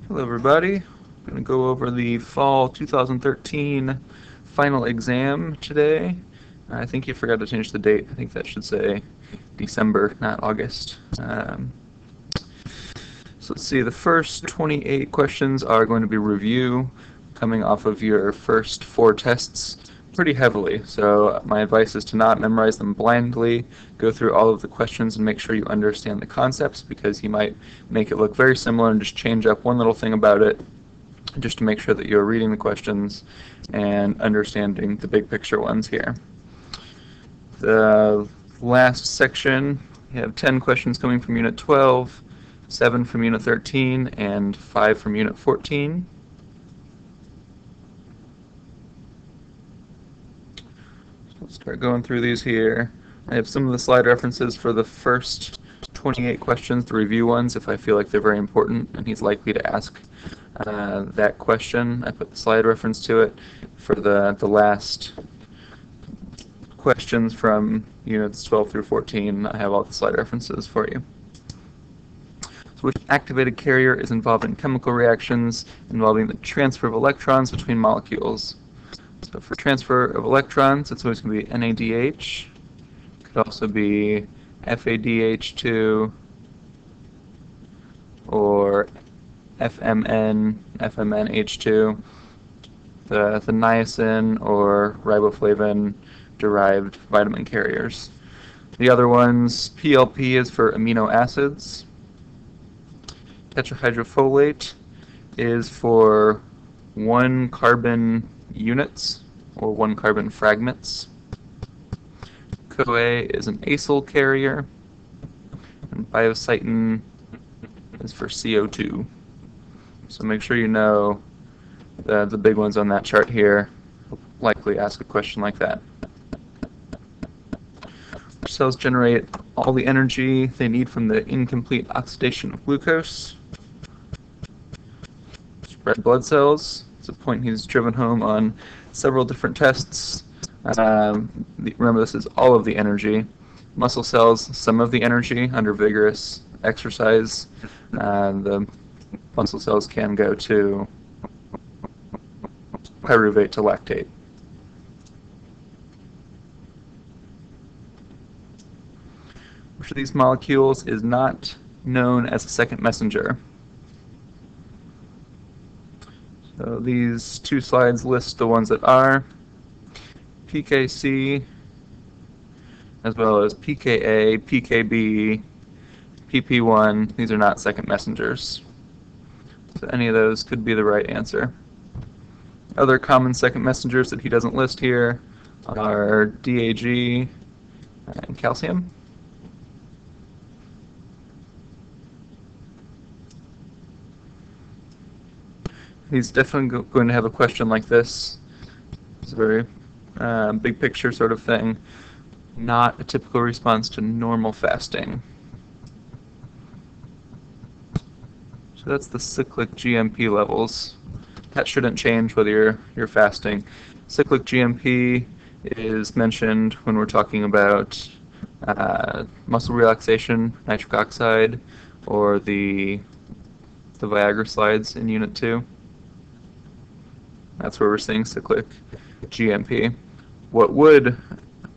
Hello everybody. I'm going to go over the fall 2013 final exam today. I think you forgot to change the date. I think that should say December, not August. So let's see, the first 28 questions are going to be review, coming off of your first 4 tests pretty heavily. So my advice is to not memorize them blindly, go through all of the questions and make sure you understand the concepts, because you might make it look very similar and just change up one little thing about it, just to make sure that you're reading the questions and understanding the big picture ones here. The last section, you have 10 questions coming from Unit 12, 7 from Unit 13, and 5 from Unit 14. Let's start going through these here. I have some of the slide references for the first 28 questions, the review ones, if I feel like they're very important and he's likely to ask that question. I put the slide reference to it. For the last questions from units 12 through 14, I have all the slide references for you. So which activated carrier is involved in chemical reactions involving the transfer of electrons between molecules? So for transfer of electrons, it's always going to be NADH. Could also be FADH2 or FMNH2, the niacin or riboflavin derived vitamin carriers. The other ones, PLP is for amino acids. Tetrahydrofolate is for 1 carbon units or 1 carbon fragments. CoA is an acyl carrier, and biocytin is for CO2. So make sure you know the big ones on that chart here. Likely ask a question like that. Cells generate all the energy they need from the incomplete oxidation of glucose. Red blood cells. It's a point he's driven home on several different tests. Remember, this is all of the energy. Muscle cells, some of the energy under vigorous exercise. The muscle cells can go to pyruvate to lactate. Which of these molecules is not known as a second messenger? So these 2 slides list the ones that are. PKC, as well as PKA, PKB, PP1, these are not second messengers. So any of those could be the right answer. Other common second messengers that he doesn't list here are DAG and calcium. He's definitely going to have a question like this. It's a very big picture sort of thing. Not a typical response to normal fasting. So that's the cyclic GMP levels. That shouldn't change whether you're fasting. Cyclic GMP is mentioned when we're talking about muscle relaxation, nitric oxide, or the Viagra slides in Unit 2. That's where we're seeing cyclic GMP. What would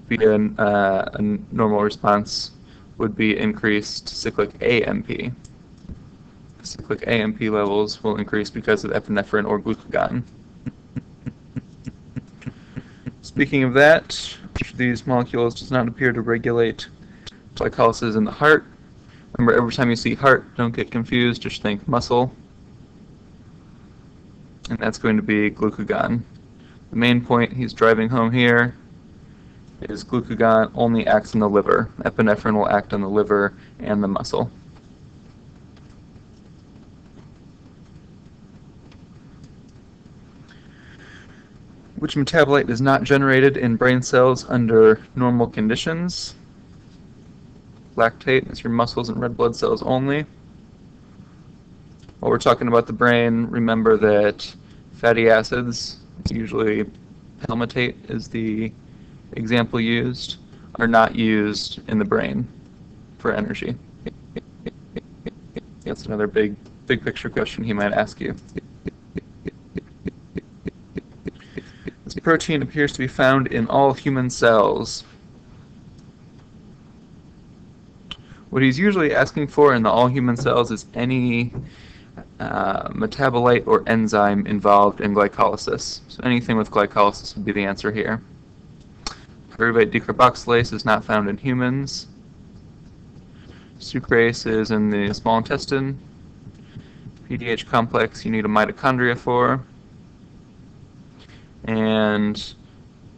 be a normal response would be increased cyclic AMP. Cyclic AMP levels will increase because of epinephrine or glucagon. Speaking of that, each of these molecules does not appear to regulate glycolysis in the heart. Remember, every time you see heart, don't get confused, just think muscle. And that's going to be glucagon. The main point he's driving home here is glucagon only acts in the liver. Epinephrine will act on the liver and the muscle. Which metabolite is not generated in brain cells under normal conditions? Lactate is your muscles and red blood cells only. While we're talking about the brain, remember that fatty acids, usually palmitate is the example used, are not used in the brain for energy. That's another big big picture question he might ask you. This protein appears to be found in all human cells. What he's usually asking for in the all human cells is any metabolite or enzyme involved in glycolysis. So anything with glycolysis would be the answer here. Pyruvate decarboxylase is not found in humans. Sucrase is in the small intestine. PDH complex you need a mitochondria for. And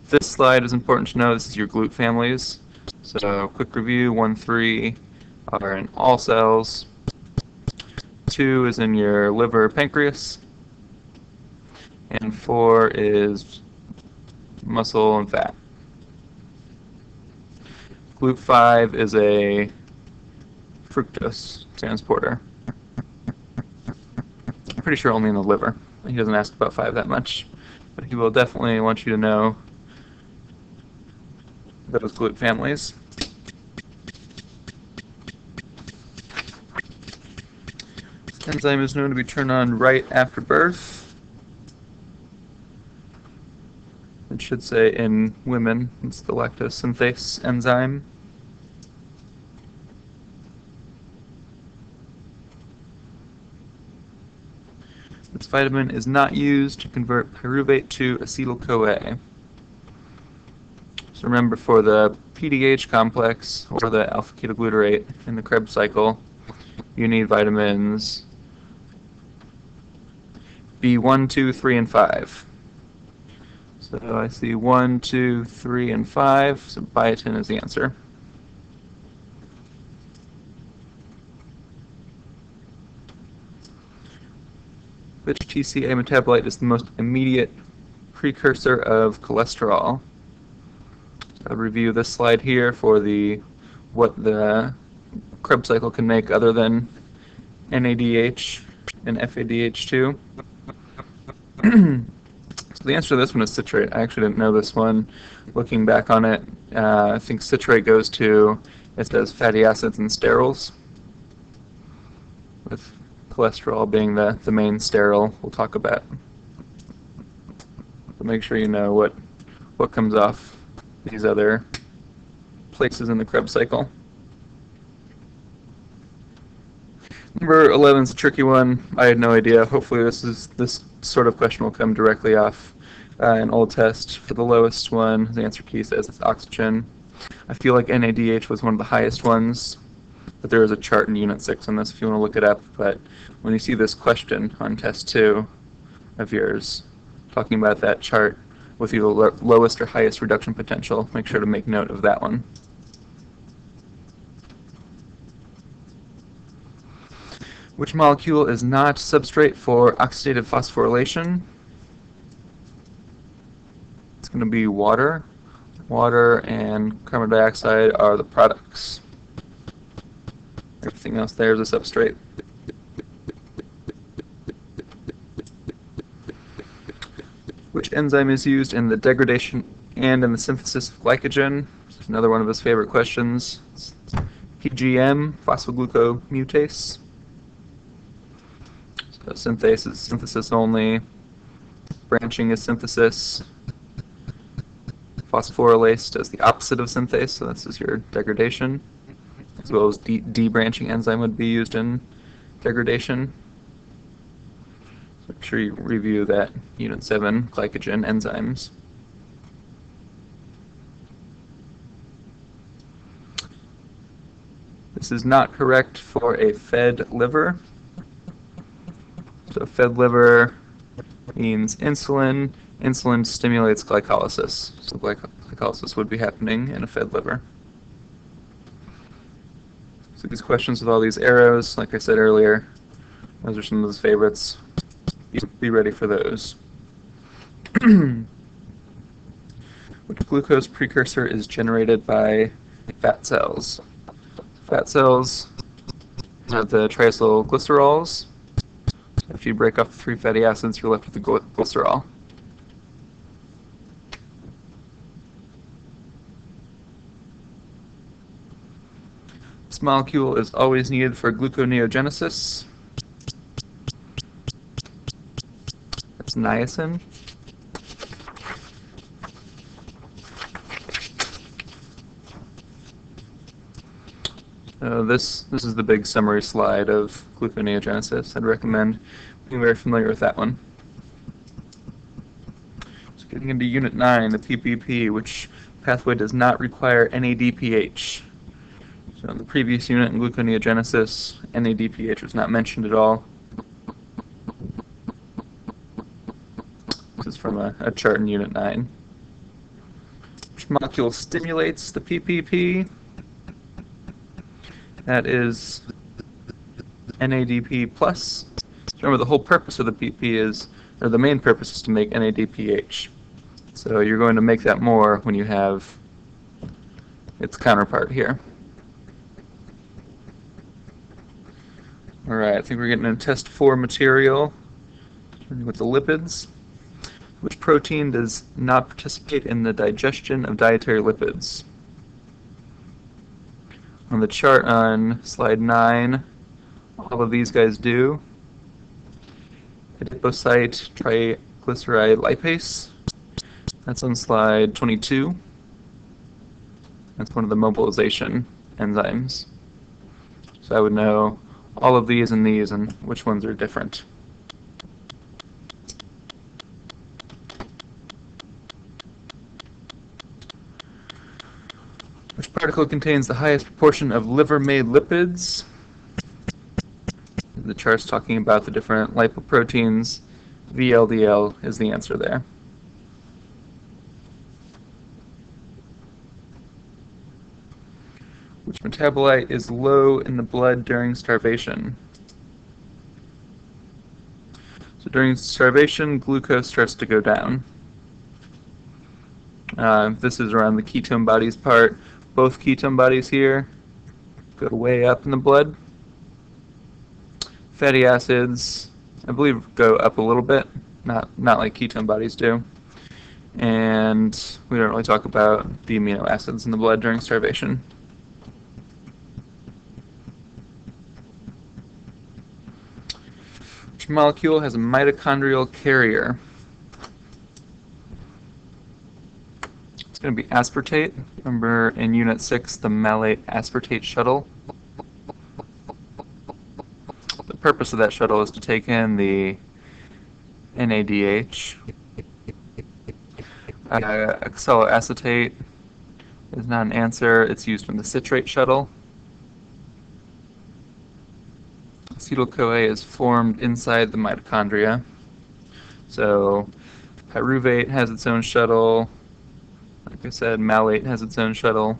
this slide is important to know. This is your GLUT families. So quick review, 1, 3 are in all cells. 2 is in your liver, pancreas. And 4 is muscle and fat. GLUT5 is a fructose transporter. I'm pretty sure only in the liver. He doesn't ask about 5 that much, but he will definitely want you to know those GLUT families. This enzyme is known to be turned on right after birth. It should say in women, it's the lactose synthase enzyme. This vitamin is not used to convert pyruvate to acetyl-CoA. So remember, for the PDH complex, or the alpha-ketoglutarate in the Krebs cycle, you need vitamins B1, 2, 3, and 5. So I see 1, 2, 3, and 5, so biotin is the answer. Which TCA metabolite is the most immediate precursor of cholesterol? I'll review this slide here for what the Krebs cycle can make other than NADH and FADH2. So the answer to this one is citrate. I actually didn't know this one. Looking back on it, I think citrate goes to, it says fatty acids and sterols, with cholesterol being the main sterol we'll talk about. So make sure you know what comes off these other places in the Krebs cycle. Number 11 is a tricky one. I had no idea. Hopefully this sort of question will come directly off an old test. For the lowest one, the answer key says it's oxygen. I feel like NADH was one of the highest ones, but there is a chart in Unit 6 on this if you want to look it up. But when you see this question on Test 2 of yours, talking about that chart with either lowest or highest reduction potential, make sure to make note of that one. Which molecule is not substrate for oxidative phosphorylation? It's going to be water. Water and carbon dioxide are the products. Everything else there is a substrate. Which enzyme is used in the degradation and in the synthesis of glycogen? This is another one of his favorite questions. It's PGM, phosphoglucomutase. So synthase is synthesis only. Branching is synthesis. Phosphorylase does the opposite of synthase, so this is your degradation. As well as debranching enzyme would be used in degradation. So make sure you review that Unit 7 glycogen enzymes. This is not correct for a fed liver. So fed liver means insulin. Insulin stimulates glycolysis. So glycolysis would be happening in a fed liver. So these questions with all these arrows, like I said earlier, those are some of his favorites. Be ready for those. Which glucose precursor is generated by fat cells? Fat cells have the triacylglycerols. If you break off the 3 fatty acids, you're left with the glycerol. This molecule is always needed for gluconeogenesis. It's niacin. So this is the big summary slide of gluconeogenesis. I'd recommend being very familiar with that one. So getting into Unit 9, the PPP, which pathway does not require NADPH. So in the previous unit in gluconeogenesis, NADPH was not mentioned at all. This is from a chart in Unit 9. Which molecule stimulates the PPP? That is NADP+. Remember, the whole purpose of the PP is, or the main purpose is to make NADPH. So you're going to make that more when you have its counterpart here. Alright, I think we're getting into test 4 material with the lipids. Which protein does not participate in the digestion of dietary lipids? On the chart on slide 9, all of these guys do. Adipocyte triglyceride lipase. That's on slide 22. That's one of the mobilization enzymes. So I would know all of these and which ones are different. Which particle contains the highest proportion of liver-made lipids? The chart's talking about the different lipoproteins. VLDL is the answer there. Which metabolite is low in the blood during starvation? So during starvation, glucose starts to go down. This is around the ketone bodies part. Both ketone bodies here go way up in the blood. Fatty acids, I believe, go up a little bit, not like ketone bodies do. And we don't really talk about the amino acids in the blood during starvation. Which molecule has a mitochondrial carrier? Going to be aspartate. Remember in Unit 6, the malate aspartate shuttle. The purpose of that shuttle is to take in the NADH. Oxaloacetate is not an answer. It's used in the citrate shuttle. Acetyl-CoA is formed inside the mitochondria. So pyruvate has its own shuttle. Like I said, malate has its own shuttle.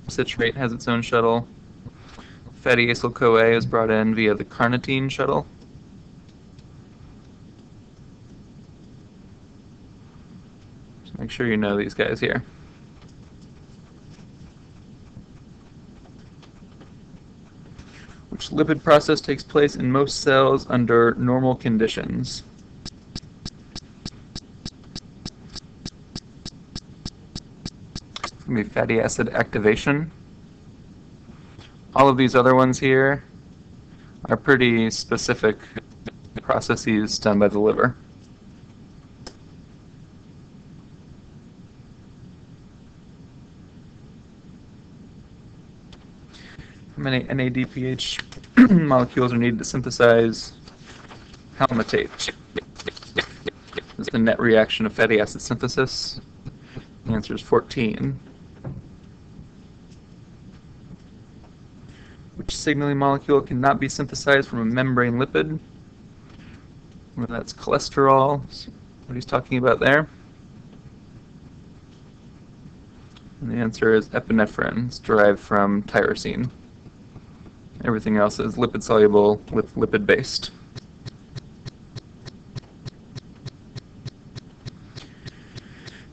Citrate has its own shuttle. Fatty acyl-CoA is brought in via the carnitine shuttle. So make sure you know these guys here. Which lipid process takes place in most cells under normal conditions? Be fatty acid activation. All of these other ones here are pretty specific processes done by the liver. How many NADPH molecules are needed to synthesize palmitate? This is the net reaction of fatty acid synthesis. The answer is 14. Which signaling molecule cannot be synthesized from a membrane lipid? Well, that's cholesterol. What he's talking about there. And the answer is epinephrine. It's derived from tyrosine. Everything else is lipid soluble with lipid based.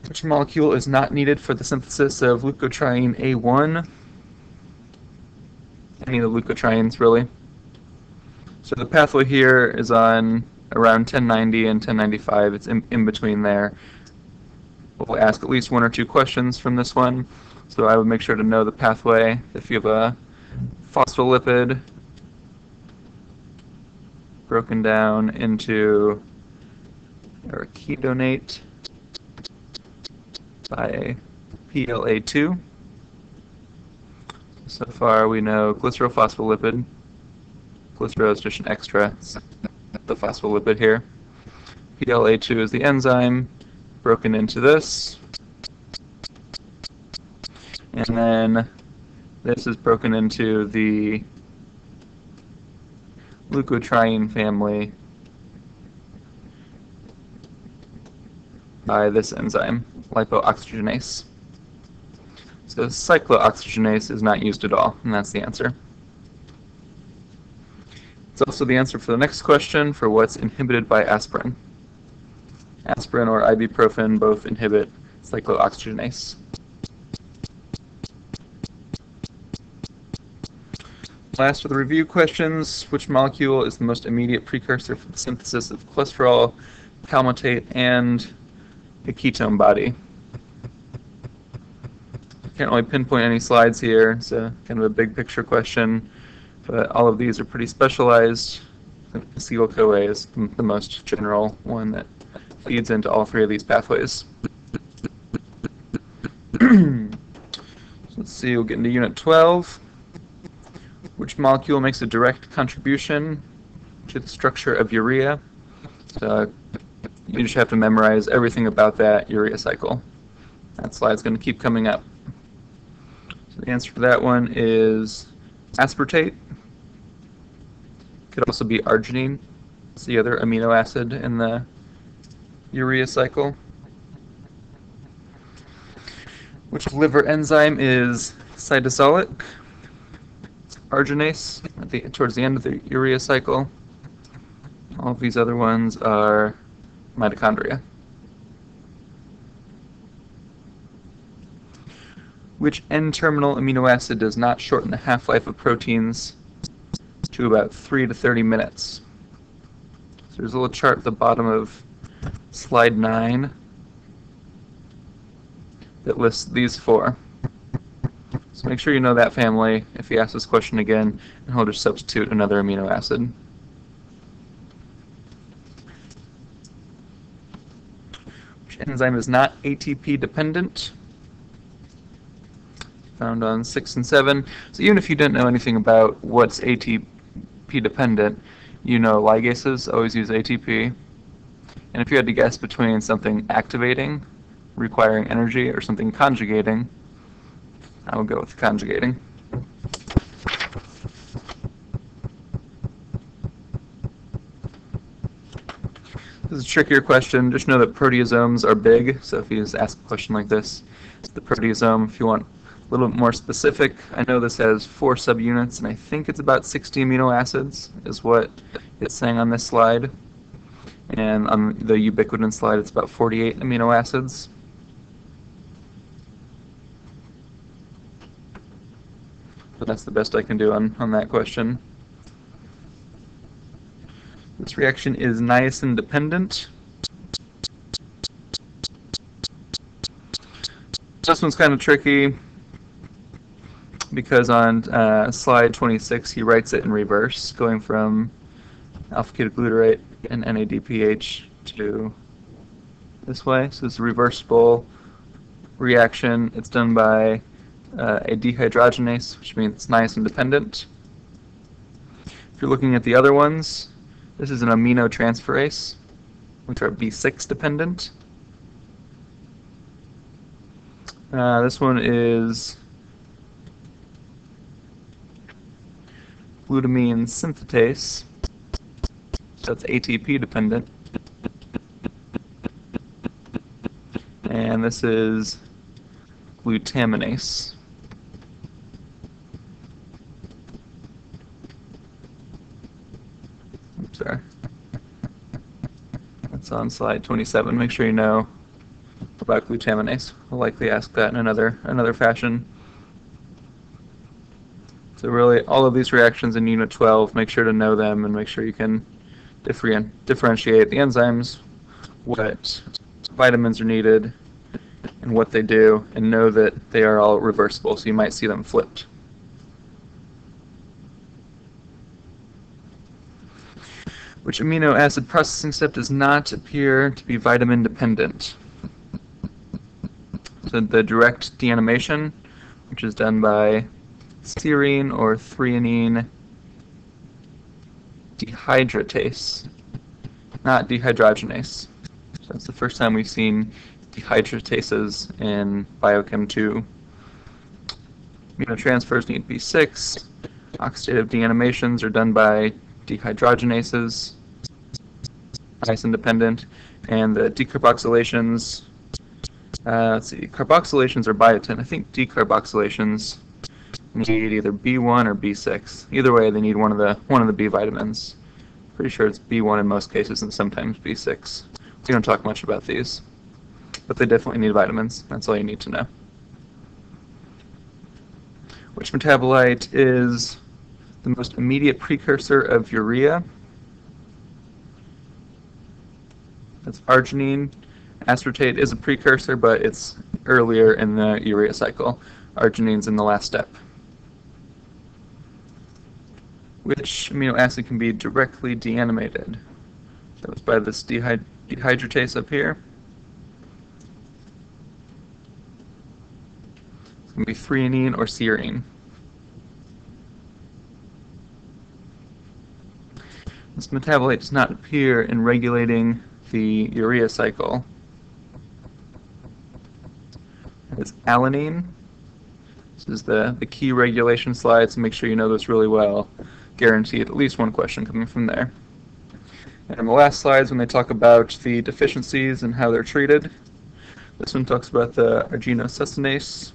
Which molecule is not needed for the synthesis of leukotriene A1? Any of the leukotrienes, really. So the pathway here is on around 1090 and 1095. It's in between there. We'll ask at least 1 or 2 questions from this one. So I would make sure to know the pathway. If you have a phospholipid broken down into our ketone by PLA2. So far we know glycerophospholipid. Glycero is just an extra, it's the phospholipid here. PLA2 is the enzyme, broken into this. And then this is broken into the leukotriene family by this enzyme, lipooxygenase. So cyclooxygenase is not used at all, and that's the answer. It's also the answer for the next question for what's inhibited by aspirin. Aspirin or ibuprofen both inhibit cyclooxygenase. Last of the review questions, which molecule is the most immediate precursor for the synthesis of cholesterol, palmitate, and a ketone body? Can't really pinpoint any slides here. It's a kind of a big picture question, but all of these are pretty specialized. Acetyl-CoA is the most general one that feeds into all three of these pathways. So let's see, we'll get into Unit 12. Which molecule makes a direct contribution to the structure of urea? So you just have to memorize everything about that urea cycle. That slide's going to keep coming up. So the answer for that one is aspartate. Could also be arginine. It's the other amino acid in the urea cycle. Which liver enzyme is cytosolic? Arginase towards the end of the urea cycle. All of these other ones are mitochondria. Which N-terminal amino acid does not shorten the half-life of proteins to about 3 to 30 minutes? So there's a little chart at the bottom of slide 9 that lists these four. So make sure you know that family if he asks this question again, and he'll just substitute another amino acid. Which enzyme is not ATP-dependent? Found on 6 and 7. So even if you didn't know anything about what's ATP-dependent, you know ligases always use ATP. And if you had to guess between something activating, requiring energy, or something conjugating, I will go with conjugating. This is a trickier question. Just know that proteasomes are big, so if you just ask a question like this, it's the proteasome. If you want a little bit more specific, I know this has 4 subunits, and I think it's about 60 amino acids is what it's saying on this slide. And on the ubiquitin slide, it's about 48 amino acids. But that's the best I can do on that question. This reaction is niacin dependent. This one's kind of tricky because on slide 26 he writes it in reverse, going from alpha-ketoglutarate and NADPH to this way. So it's a reversible reaction. It's done by a dehydrogenase, which means it's niacin dependent. If you're looking at the other ones, this is an aminotransferase, which are B6 dependent. This one is glutamine synthetase, so it's ATP dependent. And this is glutaminase. Oops, sorry. That's on slide 27. Make sure you know about glutaminase. We'll likely ask that in another fashion. So really, all of these reactions in Unit 12, make sure to know them and make sure you can differentiate the enzymes, what vitamins are needed, and what they do, and know that they are all reversible, so you might see them flipped. Which amino acid processing step does not appear to be vitamin dependent? So the direct deamination, which is done by serine or threonine dehydratase, not dehydrogenase. So that's the first time we've seen dehydratases in Biochem 2. Aminotransfers need B6. Oxidative deanimations are done by dehydrogenases, nice and dependent, and the decarboxylations. Let's see, carboxylations are biotin. I think decarboxylations need either B1 or B6. Either way, they need one of the B vitamins. Pretty sure it's B1 in most cases, and sometimes B6. We don't talk much about these, but they definitely need vitamins. That's all you need to know. Which metabolite is the most immediate precursor of urea? That's arginine. Aspartate is a precursor, but it's earlier in the urea cycle. Arginine's in the last step. Which amino acid can be directly deanimated? That was by this dehydratase up here. It's going to be threonine or serine. This metabolite does not appear in regulating the urea cycle. It's alanine. This is the key regulation slide, so make sure you know this really well. Guaranteed at least one question coming from there. And the last slides when they talk about the deficiencies and how they're treated. This one talks about the arginosuccinase,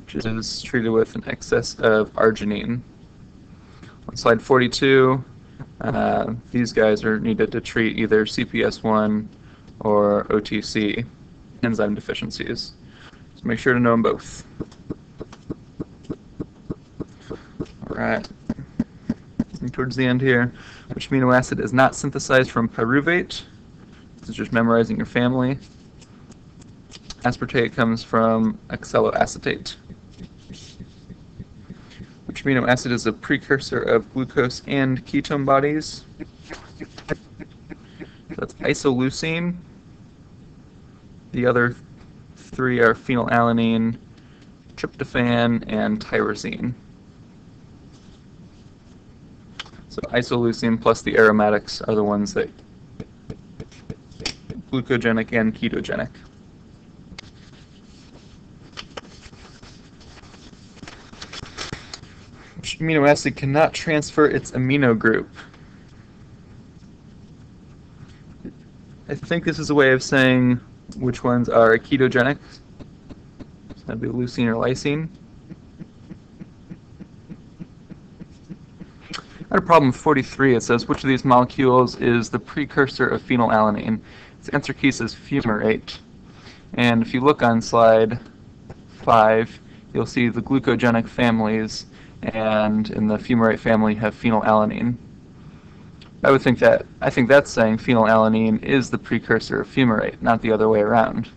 which is treated with an excess of arginine. On slide 42, these guys are needed to treat either CPS1 or OTC enzyme deficiencies. So make sure to know them both. Alright, towards the end here, which amino acid is not synthesized from pyruvate? This is just memorizing your family. Aspartate comes from oxaloacetate. Which amino acid is a precursor of glucose and ketone bodies? That's isoleucine. The other three are phenylalanine, tryptophan, and tyrosine. So isoleucine plus the aromatics are the ones that glucogenic and ketogenic. Which amino acid cannot transfer its amino group? I think this is a way of saying which ones are ketogenic. So that'd be leucine or lysine. At a problem 43, it says, which of these molecules is the precursor of phenylalanine? Its answer key says fumarate. And if you look on slide 5, you'll see the glucogenic families, and in the fumarate family have phenylalanine. I think that's saying phenylalanine is the precursor of fumarate, not the other way around.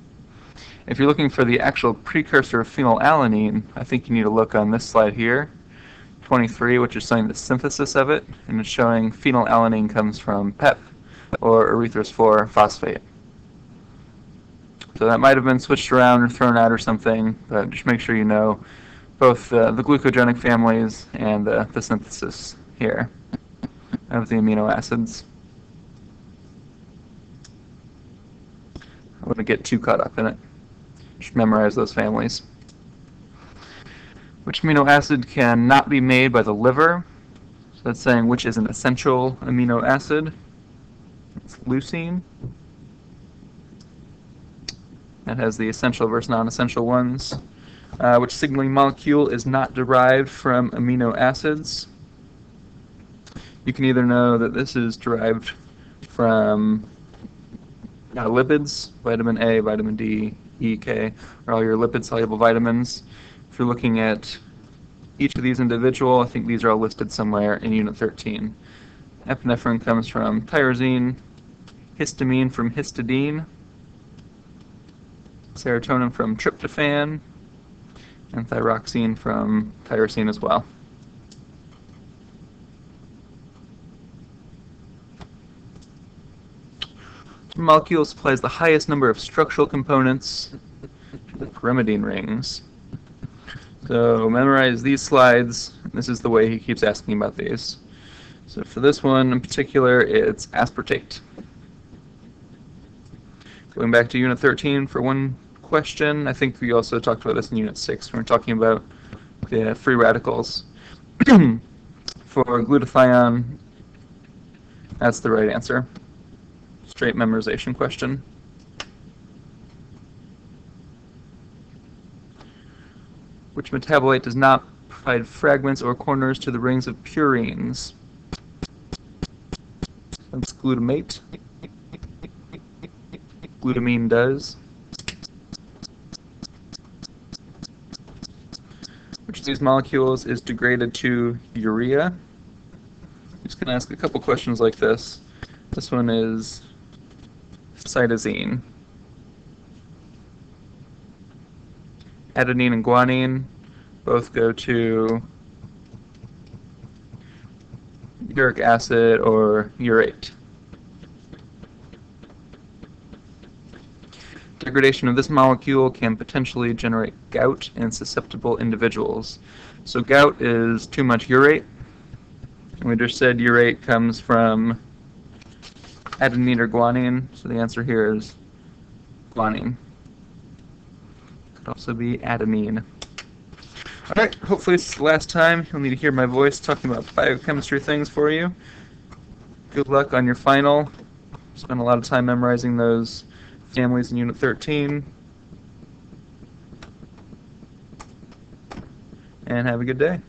If you're looking for the actual precursor of phenylalanine, I think you need to look on this slide here, 23, which is showing the synthesis of it, and it's showing phenylalanine comes from PEP, or erythrose 4-phosphate. So that might have been switched around or thrown out or something, but just make sure you know both the glucogenic families and the synthesis here of the amino acids. I wouldn't get too caught up in it. Just memorize those families. Which amino acid cannot be made by the liver? So that's saying which is an essential amino acid. It's leucine. That has the essential versus non-essential ones. Which signaling molecule is not derived from amino acids? You can either know that this is derived from lipids, vitamin A, vitamin D, E, K, are all your lipid-soluble vitamins. If you're looking at each of these individual, I think these are all listed somewhere in Unit 13. Epinephrine comes from tyrosine, histamine from histidine, serotonin from tryptophan, and thyroxine from tyrosine as well. molecule supplies the highest number of structural components to the pyrimidine rings. So memorize these slides. This is the way he keeps asking about these. So for this one in particular, it's aspartate. Going back to Unit 13 for one question. I think we also talked about this in Unit 6 when we were talking about the free radicals. For glutathione, that's the right answer. Straight memorization question. Which metabolite does not provide fragments or corners to the rings of purines? That's glutamate. Glutamine does. Which of these molecules is degraded to urea? I'm just going to ask a couple questions like this. This one is cytosine. Adenine and guanine both go to uric acid or urate. Degradation of this molecule can potentially generate gout in susceptible individuals. So gout is too much urate. And we just said urate comes from adenine or guanine, so the answer here is guanine. Could also be adenine. Alright, hopefully this is the last time you'll need to hear my voice talking about biochemistry things for you. Good luck on your final. Spent a lot of time memorizing those families in Unit 13. And have a good day.